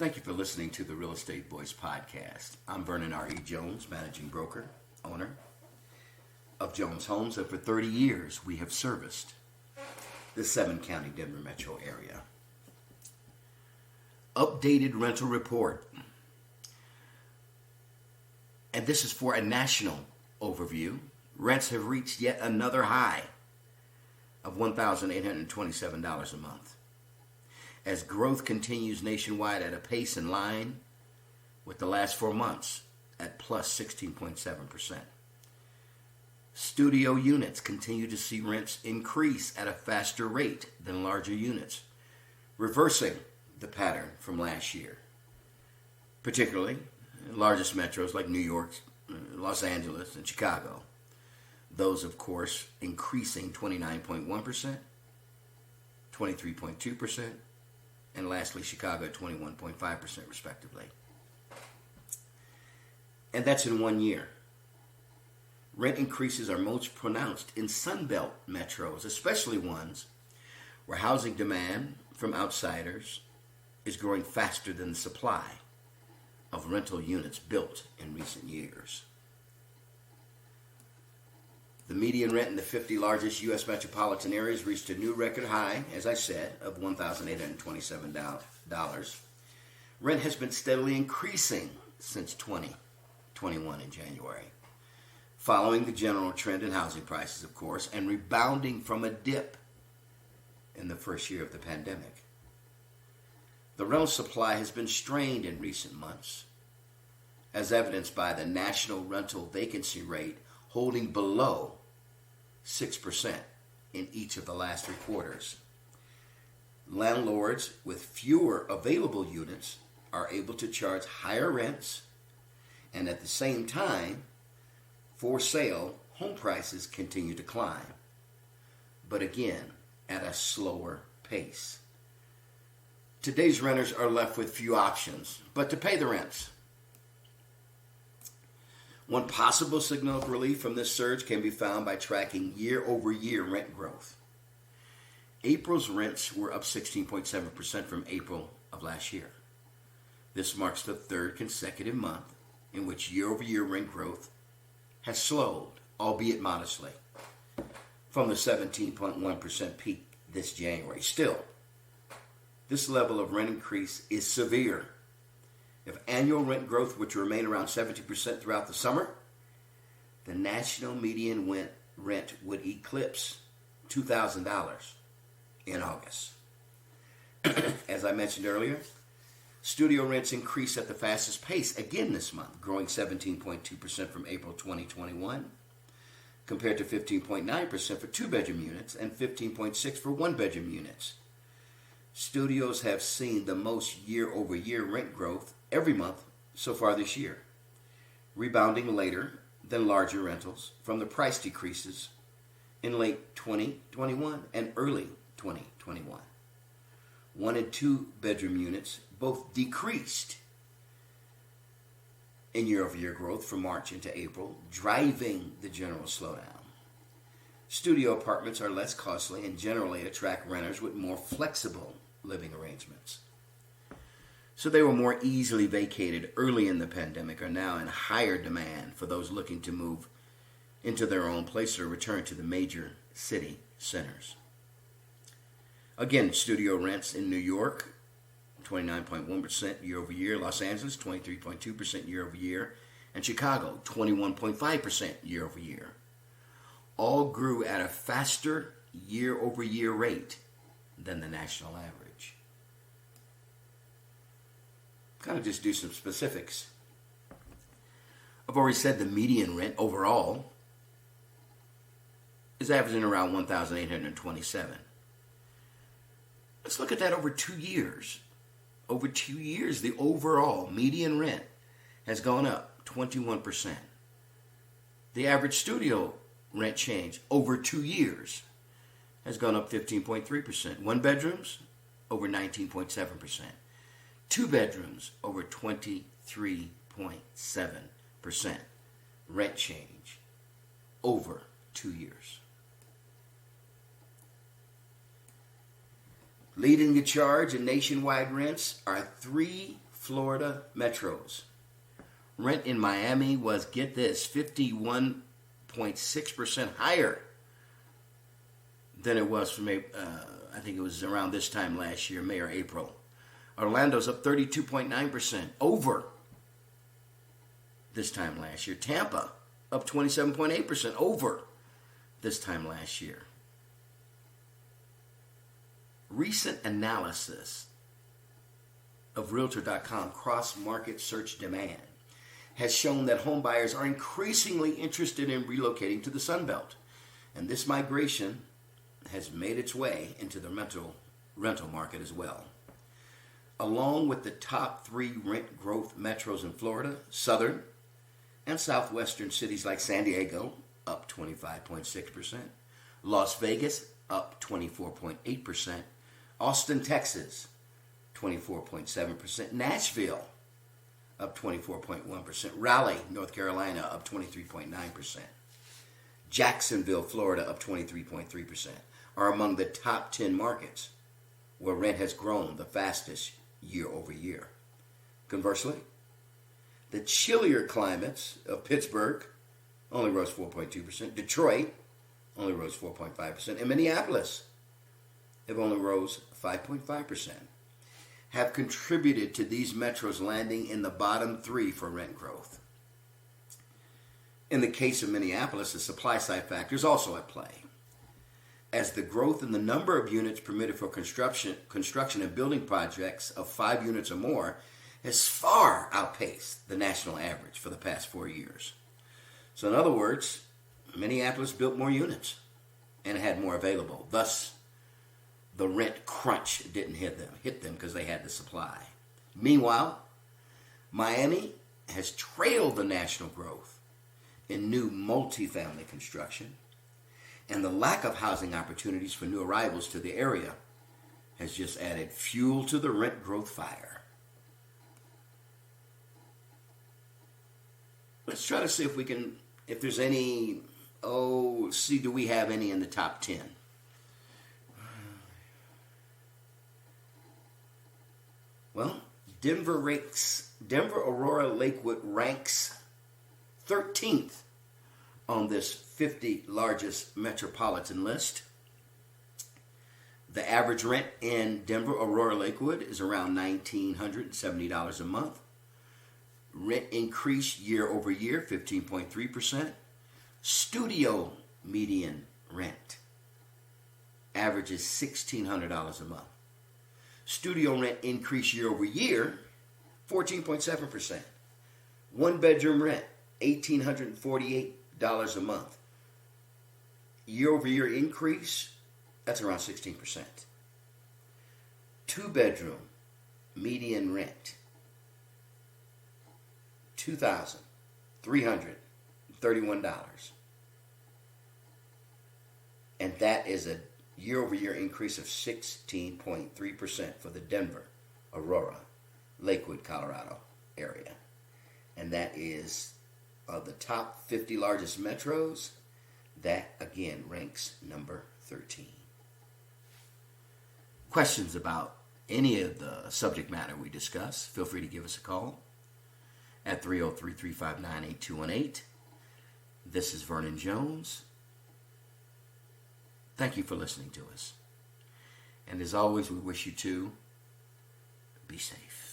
Thank you for listening to the Real Estate Voice podcast. I'm Vernon R.E. Jones, managing broker, owner of Jones Homes, and for 30 years we have serviced the 7-county Denver metro area. Updated rental report. And this is for a national overview. Rents have reached yet another high of $1,827 a month, as growth continues nationwide at a pace in line with the last 4 months at plus 16.7%. Studio units continue to see rents increase at a faster rate than larger units, reversing the pattern from last year, particularly in largest metros like New York, Los Angeles, and Chicago. Those, of course, increasing 29.1%, 23.2%, and lastly, Chicago at 21.5% respectively. And that's in 1 year. Rent increases are most pronounced in Sunbelt metros, especially ones where housing demand from outsiders is growing faster than the supply of rental units built in recent years. The median rent in the 50 largest U.S. metropolitan areas reached a new record high, as I said, of $1,827. Rent has been steadily increasing since 2021 in January, following the general trend in housing prices, of course, and rebounding from a dip in the first year of the pandemic. The rental supply has been strained in recent months, as evidenced by the national rental vacancy rate holding below 6% in each of the last 3 quarters. Landlords with fewer available units are able to charge higher rents, and at the same time, for sale home prices continue to climb, but again, at a slower pace. Today's renters are left with few options but to pay the rents. One possible signal of relief from this surge can be found by tracking year-over-year rent growth. April's rents were up 16.7% from April of last year. This marks the 3rd consecutive month in which year-over-year rent growth has slowed, albeit modestly, from the 17.1% peak this January. Still, this level of rent increase is severe. If annual rent growth were to remain around 70% throughout the summer, the national median rent would eclipse $2,000 in August. As I mentioned earlier, studio rents increased at the fastest pace again this month, growing 17.2% from April 2021, compared to 15.9% for 2-bedroom units and 15.6% for 1-bedroom units. Studios have seen the most year-over-year rent growth every month so far this year, rebounding later than larger rentals from the price decreases in late 2021 and early 2021. 1 and 2-bedroom units both decreased in year-over-year growth from March into April, driving the general slowdown. Studio apartments are less costly and generally attract renters with more flexible living arrangements. So they were more easily vacated early in the pandemic, are now in higher demand for those looking to move into their own place or return to the major city centers. Again, studio rents in New York, 29.1% year over year, Los Angeles, 23.2% year over year, and Chicago, 21.5% year over year, all grew at a faster year-over-year rate than the national average. Kind of just do some specifics. I've already said the median rent overall is averaging around $1,827. Let's look at that over 2 years. Over 2 years, the overall median rent has gone up 21%. The average studio rent change over 2 years has gone up 15.3%. 1 bedrooms, over 19.7%. 2 bedrooms, over 23.7% rent change over 2 years. Leading the charge in nationwide rents are 3 Florida metros. Rent in Miami was, get this, 51.6% higher than it was from, I think it was around this time last year, May or April. Orlando's up 32.9% over this time last year. Tampa up 27.8% over this time last year. Recent analysis of Realtor.com cross-market search demand has shown that home buyers are increasingly interested in relocating to the Sun Belt. And this migration has made its way into the rental market as well. Along with the top 3 rent growth metros in Florida, southern and southwestern cities like San Diego, up 25.6%, Las Vegas, up 24.8%, Austin, Texas, 24.7%, Nashville, up 24.1%, Raleigh, North Carolina, up 23.9%, Jacksonville, Florida, up 23.3%, are among the top 10 markets where rent has grown the fastest year over year. Conversely, the chillier climates of Pittsburgh only rose 4.2%, Detroit only rose 4.5%, and Minneapolis have only rose 5.5%, have contributed to these metros landing in the bottom 3 for rent growth. In the case of Minneapolis, the supply side factor is also at play, as the growth in the number of units permitted for construction and building projects of 5 units or more has far outpaced the national average for the past 4 years. So in other words, Minneapolis built more units and had more available. Thus, the rent crunch didn't hit them because they had the supply. Meanwhile, Miami has trailed the national growth in new multifamily construction, and the lack of housing opportunities for new arrivals to the area has just added fuel to the rent growth fire. Let's try to see if there's any, do we have any in the top 10? Well, Denver Aurora Lakewood ranks 13th on this 50 largest metropolitan list. The average rent in Denver Aurora Lakewood is around $1,970 a month. Rent increased year over year, 15.3%. Studio median rent averages $1,600 a month. Studio rent increased year over year, 14.7%. One bedroom rent, $1,848 a month. Year over year increase, that's around 16%. Two bedroom median rent, $2,331. And that is a year-over-year increase of 16.3% for the Denver, Aurora, Lakewood, Colorado area. And that is of the top 50 largest metros, that again ranks number 13. Questions about any of the subject matter we discuss, feel free to give us a call at 303-359-8218. This is Vernon Jones. Thank you for listening to us. And as always, we wish you to be safe.